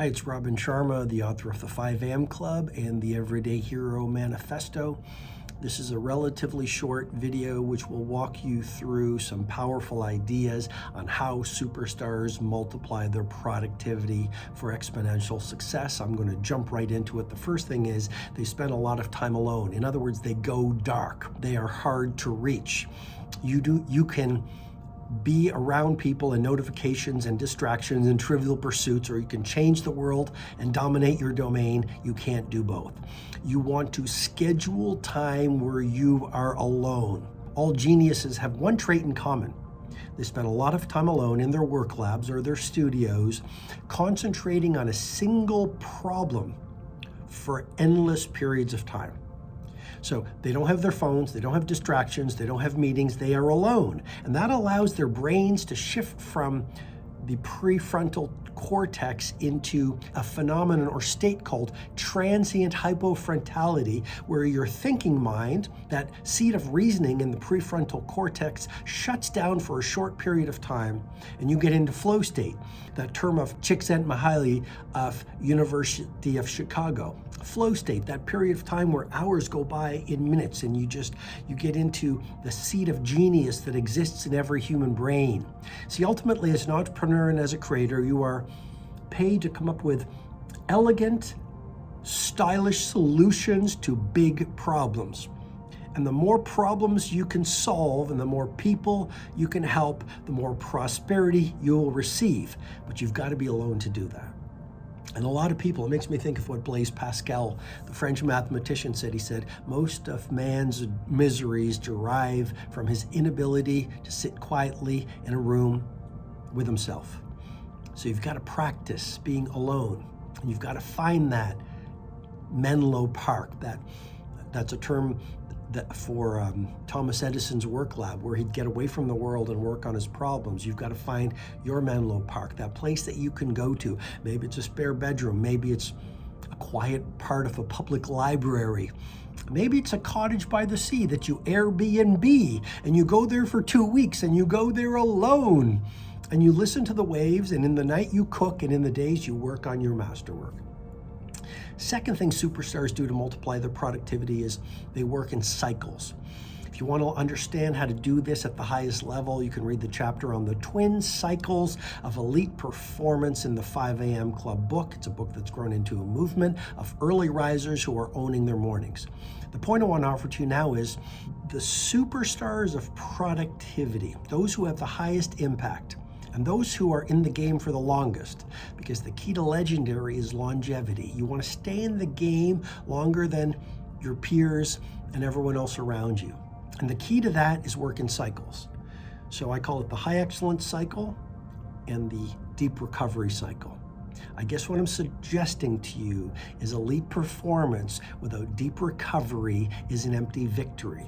Hi, it's Robin Sharma, the author of the 5 a.m. Club and the Everyday Hero Manifesto. This is a relatively short video which will walk you through some powerful ideas on how superstars multiply their productivity for exponential success. I'm going to jump right into it. The first thing is they spend a lot of time alone. In other words, they go dark. They are hard to reach. You can be around people and notifications and distractions and trivial pursuits, or you can change the world and dominate your domain. You can't do both. You want to schedule time where you are alone. All geniuses have one trait in common. They spend a lot of time alone in their work labs or their studios, concentrating on a single problem for endless periods of time. So they don't have their phones, they don't have distractions, they don't have meetings, they are alone. And that allows their brains to shift from the prefrontal cortex into a phenomenon or state called transient hypofrontality, where your thinking mind, that seat of reasoning in the prefrontal cortex, shuts down for a short period of time and you get into flow state. That term of Csikszentmihalyi of University of Chicago. Flow state, that period of time where hours go by in minutes and you get into the seat of genius that exists in every human brain. See, ultimately, as an entrepreneur and as a creator, you are paid to come up with elegant, stylish solutions to big problems. And the more problems you can solve and the more people you can help, the more prosperity you'll receive. But you've got to be alone to do that. And a lot of people, it makes me think of what Blaise Pascal, the French mathematician, said. He said, most of man's miseries derive from his inability to sit quietly in a room with himself. So you've got to practice being alone. And you've got to find that Menlo Park. That's a term for Thomas Edison's work lab, where he'd get away from the world and work on his problems. You've got to find your Menlo Park, that place that you can go to. Maybe it's a spare bedroom. Maybe it's a quiet part of a public library. Maybe it's a cottage by the sea that you Airbnb and you go there for 2 weeks and you go there alone and you listen to the waves, and in the night you cook and in the days you work on your masterwork. Second thing superstars do to multiply their productivity is they work in cycles. If you want to understand how to do this at the highest level, you can read the chapter on the twin cycles of elite performance in the 5 a.m. Club book. It's a book that's grown into a movement of early risers who are owning their mornings. The point I want to offer to you now is the superstars of productivity, those who have the highest impact, and those who are in the game for the longest, because the key to legendary is longevity. You want to stay in the game longer than your peers and everyone else around you. And the key to that is work in cycles. So I call it the high excellence cycle and the deep recovery cycle. I guess what I'm suggesting to you is elite performance without deep recovery is an empty victory.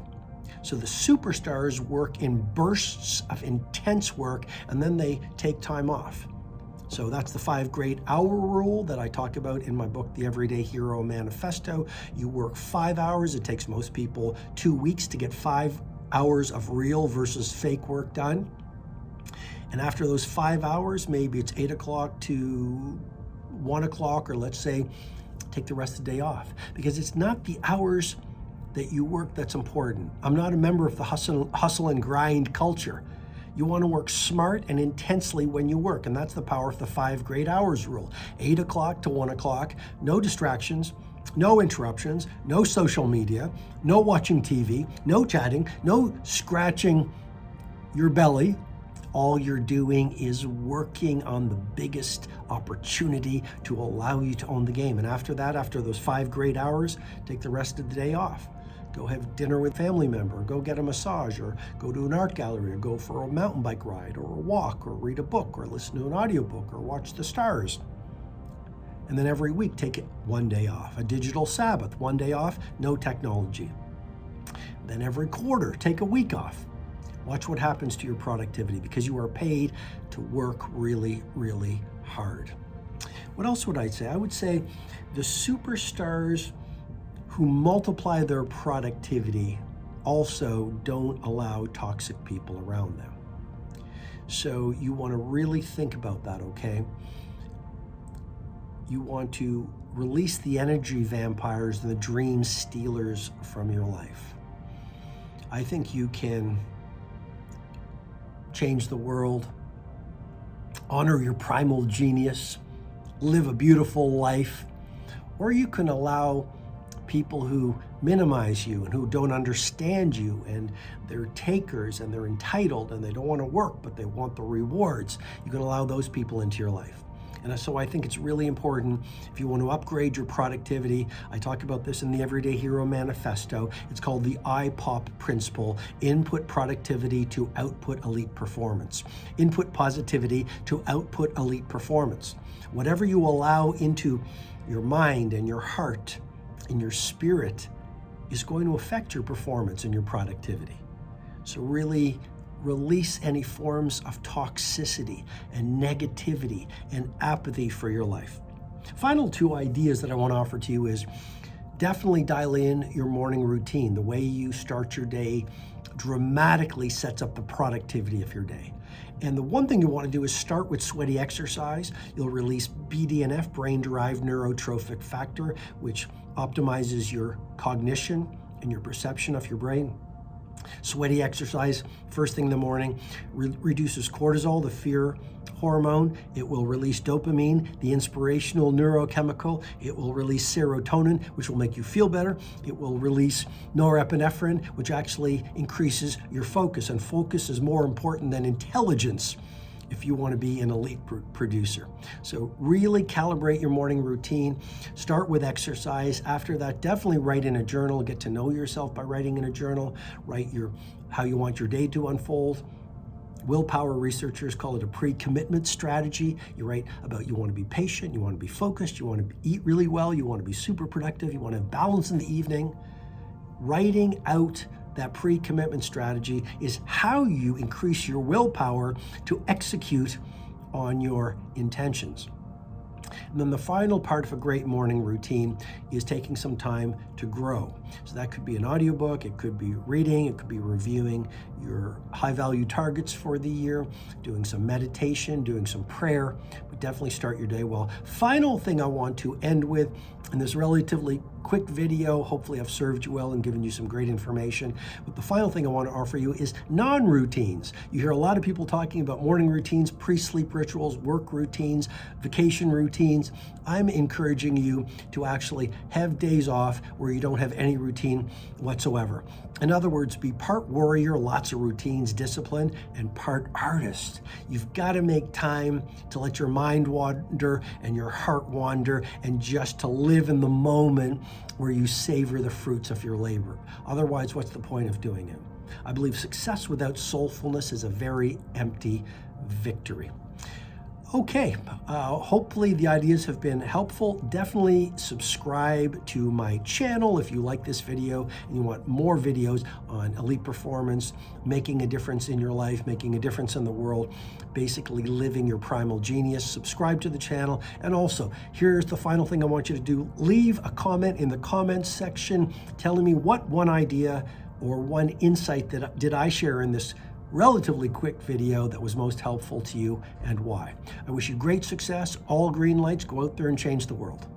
So the superstars work in bursts of intense work and then they take time off. So that's the 5 great hour rule that I talk about in my book, The Everyday Hero Manifesto. You work 5 hours. It takes most people 2 weeks to get 5 hours of real versus fake work done. And after those 5 hours, maybe it's 8 o'clock to 1 o'clock, or let's say take the rest of the day off, because it's not the hours that you work that's important. I'm not a member of the hustle and grind culture. You want to work smart and intensely when you work, and that's the power of the 5 great hours rule. 8 o'clock to 1 o'clock, no distractions, no interruptions, no social media, no watching TV, no chatting, no scratching your belly. All you're doing is working on the biggest opportunity to allow you to own the game. And after that, after those 5 great hours, take the rest of the day off. Go have dinner with a family member, go get a massage, or go to an art gallery, or go for a mountain bike ride, or a walk, or read a book, or listen to an audiobook, or watch the stars. And then every week, take it 1 day off, a digital Sabbath, 1 day off, no technology. Then every quarter, take a week off. Watch what happens to your productivity, because you are paid to work really, really hard. What else would I say? I would say the superstars who multiply their productivity also don't allow toxic people around them. So you want to really think about that, okay? You want to release the energy vampires and the dream stealers from your life. I think you can change the world, honor your primal genius, live a beautiful life, or you can allow people who minimize you and who don't understand you and they're takers and they're entitled and they don't want to work but they want the rewards. You can allow those people into your life. And so I think it's really important if you want to upgrade your productivity. I talk about this in the Everyday Hero Manifesto. It's called the IPOP principle: input productivity to output elite performance. Input positivity to output elite performance. Whatever you allow into your mind and your heart and your spirit is going to affect your performance and your productivity. So really release any forms of toxicity and negativity and apathy for your life. Final two ideas that I want to offer to you is definitely dial in your morning routine. The way you start your day dramatically sets up the productivity of your day. And the one thing you want to do is start with sweaty exercise. You'll release BDNF, brain-derived neurotrophic factor, which optimizes your cognition and your perception of your brain. Sweaty exercise first thing in the morning reduces cortisol, the fear hormone. It will release dopamine, the inspirational neurochemical. It will release serotonin, which will make you feel better. It will release norepinephrine, which actually increases your focus. And focus is more important than intelligence if you want to be an elite producer. So really calibrate your morning routine. Start with exercise. After that, definitely write in a journal. Get to know yourself by writing in a journal. Write how you want your day to unfold. Willpower researchers call it a pre-commitment strategy. You write about you want to be patient, you want to be focused, you want to eat really well, you want to be super productive, you want to have balance in the evening. Writing out that pre-commitment strategy is how you increase your willpower to execute on your intentions. And then the final part of a great morning routine is taking some time to grow. So that could be an audiobook, it could be reading, it could be reviewing your high-value targets for the year, doing some meditation, doing some prayer, but definitely start your day well. Final thing I want to end with in this relatively quick video, hopefully I've served you well and given you some great information, but the final thing I want to offer you is non-routines. You hear a lot of people talking about morning routines, pre-sleep rituals, work routines, vacation routines. I'm encouraging you to actually have days off where you don't have any routine whatsoever. In other words, be part warrior, lots of routines, discipline, and part artist. You've got to make time to let your mind wander and your heart wander and just to live in the moment where you savor the fruits of your labor. Otherwise, what's the point of doing it? I believe success without soulfulness is a very empty victory. Okay, hopefully the ideas have been helpful. Definitely subscribe to my channel if you like this video and you want more videos on elite performance, making a difference in your life, making a difference in the world, basically living your primal genius. Subscribe to the channel. And also, here's the final thing I want you to do. Leave a comment in the comments section telling me what one idea or one insight that did I share in this relatively quick video that was most helpful to you and why. I wish you great success. All green lights. Go out there and change the world.